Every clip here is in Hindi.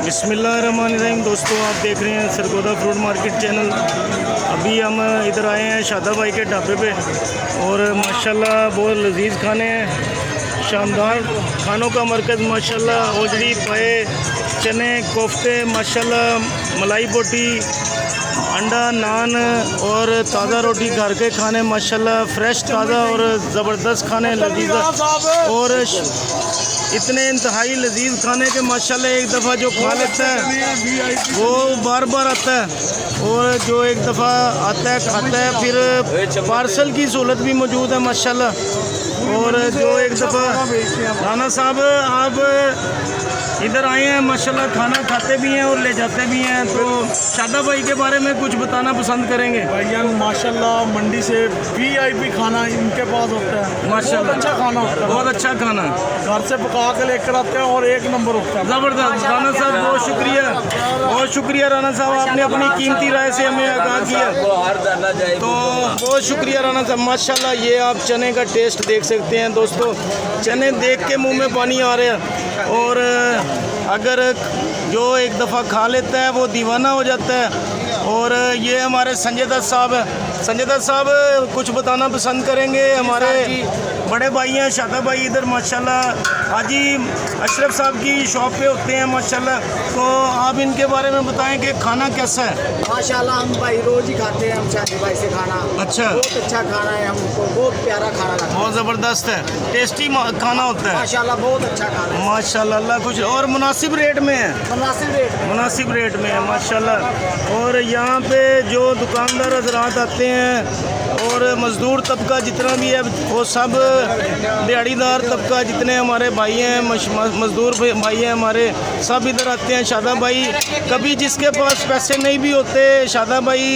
बिस्मिल्लाहिर्रहमानिर्रहीम। दोस्तों, आप देख रहे हैं सरगोदा फ्रूट मार्केट चैनल। अभी हम इधर आए हैं शादा भाई के ढाबे पे और माशाल्लाह बहुत लजीज खाने हैं, शानदार खानों का मरकज़ माशाल्लाह। ओजड़ी, पाए, चने, कोफ्ते, माशाल्लाह मलाई बोटी, अंडा, नान और ताज़ा रोटी, घर के खाने माशाल्लाह फ्रेश, ताज़ा और ज़बरदस्त खाने, लजीज़ और इतने इंतहाई लजीज खाने के माशाल्लाह एक दफ़ा जो खा लेता है वो बार बार आता है और जो एक दफ़ा आता है खाता है फिर पार्सल की सहूलत भी मौजूद है माशाल्लाह। और जो एक दफ़ा राना साहब आप इधर आए हैं माशाल्लाह, खाना खाते भी हैं और ले जाते भी हैं, तो शादा भाई के बारे में कुछ बताना पसंद करेंगे? भाईजान माशाल्लाह मंडी से VIP खाना इनके पास होता है माशाल्लाह। अच्छा खाना होता है, बहुत अच्छा खाना घर से पका के लेकर आते हैं और एक नंबर होता है। ज़बरदस्त। राना साहब बहुत शुक्रिया, बहुत शुक्रिया राना साहब, आपने अपनी कीमती राय से हमें आगाह किया, तो बहुत शुक्रिया राना साहब माशाल्लाह। ये आप चने का टेस्ट देख सकते हैं दोस्तों, चने देख के मुंह में पानी आ रहा है। और अगर जो एक दफ़ा खा लेता है वो दीवाना हो जाता है। और ये हमारे संजय दत्त साहब हैं। संजय दत्त साहब कुछ बताना पसंद करेंगे? हमारे बड़े भाई हैं शादा भाई इधर माशाल्लाह, हाजी अशरफ साहब की शॉप पे होते हैं माशाल्लाह, तो आप इनके बारे में बताएं कि खाना कैसा है? माशाल्लाह हम भाई रोज़ ही खाते हैं, हम शादी भाई से खाना। अच्छा, बहुत अच्छा खाना है, हमको बहुत प्यारा खाना लगता है, बहुत ज़बरदस्त है, टेस्टी खाना होता है माशाल्लाह, बहुत अच्छा खाना है माशाल्लाह। अल्लाह कुछ और मुनासिब रेट में है, मुनासिब रेट में है माशाल्लाह। और यहाँ पे जो दुकानदार हजरात आते हैं और मज़दूर तबका जितना भी है वो सब, दिहाड़ीदार तबका जितने हमारे भाई हैं, मज़दूर भाई हैं हमारे, सब इधर आते हैं। शादा भाई कभी जिसके पास पैसे नहीं भी होते, शादा भाई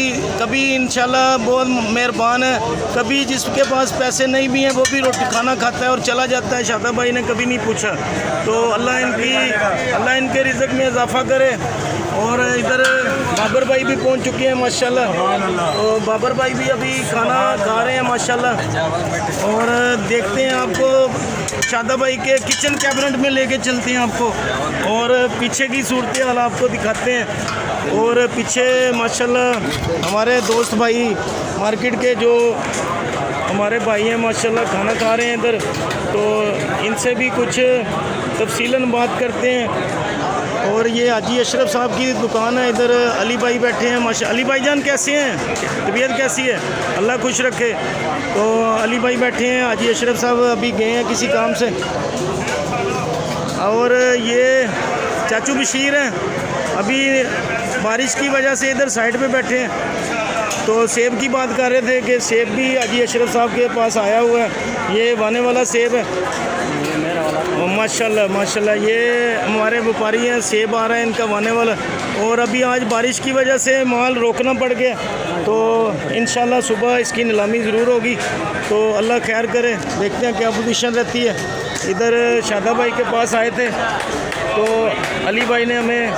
कभी इंशाल्लाह बहुत मेहरबान है, कभी जिसके पास पैसे नहीं भी हैं वो भी रोटी खाना खाता है और चला जाता है। शादा भाई ने कभी नहीं पूछा, तो अल्लाह इनके रिज़्क़ में इजाफ़ा करे। और इधर बाबर भाई भी पहुंच चुके हैं माशाल्लाह, और बाबर भाई भी अभी खाना खा रहे हैं माशाल्लाह। और देखते हैं, आपको शादा भाई के किचन कैबिनेट में लेके चलते हैं आपको और पीछे की सूरत हाल आपको दिखाते हैं। और पीछे माशाल्लाह हमारे दोस्त भाई मार्केट के जो हमारे भाई हैं माशाल्लाह खाना खा रहे हैं इधर, तो इनसे भी कुछ तफसीलन बात करते हैं। और ये हाजी अशरफ साहब की दुकान है, इधर अली भाई बैठे हैं माशा। अली भाई जान कैसे हैं, तबीयत कैसी है? अल्लाह खुश रखे। तो अली भाई बैठे हैं, हाजी अशरफ साहब अभी गए हैं किसी काम से। और ये चाचू बशीर हैं, अभी बारिश की वजह से इधर साइड पे बैठे हैं, तो सेब की बात कर रहे थे कि सेब भी हाजी अशरफ साहब के पास आया हुआ है। ये वाने वाला सेब है माशाल्लाह माशाल्लाह, ये हमारे व्यापारी हैं, सेब आ रहा है इनका वाने वाला। और अभी आज बारिश की वजह से माल रोकना पड़ गया, तो इंशाल्लाह सुबह इसकी नीलामी ज़रूर होगी, तो अल्लाह खैर करे। देखते हैं क्या पोजीशन रहती है। इधर शादा भाई के पास आए थे, तो अली भाई ने हमें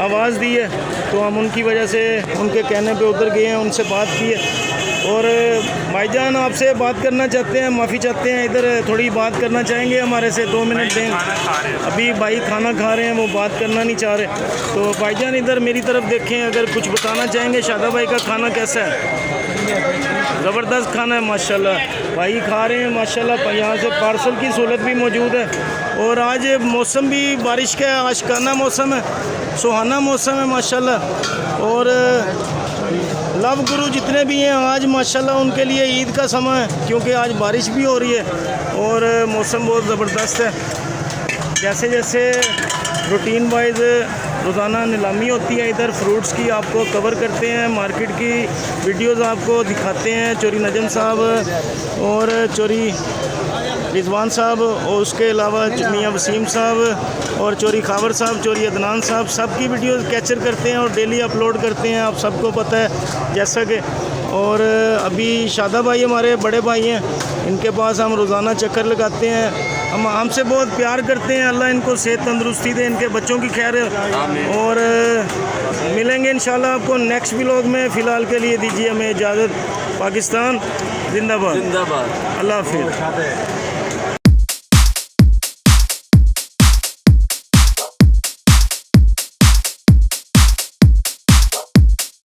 आवाज़ दी है, तो हम उनकी वजह से उनके कहने पे उधर गए हैं, उनसे बात की है। और भाईजान आपसे बात करना चाहते हैं, माफ़ी चाहते हैं, इधर थोड़ी बात करना चाहेंगे हमारे से? 2 मिनट दें। अभी भाई खाना खा रहे हैं, वो बात करना नहीं चाह रहे, तो भाईजान इधर मेरी तरफ देखें, अगर कुछ बताना चाहेंगे शादा भाई का खाना कैसा है? ज़बरदस्त खाना है माशाल्लाह, भाई खा रहे हैं माशाल्लाह। यहाँ से पार्सल की सहूलत भी मौजूद है। और आज मौसम भी बारिश का आशिकाना मौसम है, सुहाना मौसम है माशाल्लाह। और लव गुरु जितने भी हैं आज माशाल्लाह उनके लिए ईद का समय है, क्योंकि आज बारिश भी हो रही है और मौसम बहुत ज़बरदस्त है। जैसे जैसे रूटीन वाइज रोज़ाना नीलामी होती है इधर फ्रूट्स की, आपको कवर करते हैं, मार्केट की वीडियोस आपको दिखाते हैं। चोरी नजम साहब और चोरी रिजवान साहब, और उसके अलावा मियाँ वसीम साहब और चोरी खावर साहब, चोरी अदनान साहब, सब की वीडियो कैप्चर करते हैं और डेली अपलोड करते हैं, आप सबको पता है जैसा कि। और अभी शादा भाई हमारे बड़े भाई हैं, इनके पास हम रोज़ाना चक्कर लगाते हैं, हम हमसे बहुत प्यार करते हैं। अल्लाह इनको सेहत तंदुरुस्ती दे, इनके बच्चों की खैर। और मिलेंगे इंशाल्लाह आपको नेक्स्ट व्लॉग में। फ़िलहाल के लिए दीजिए हमें इजाज़त। पाकिस्तान जिंदाबाद, अल्लाह हाफ़िज़।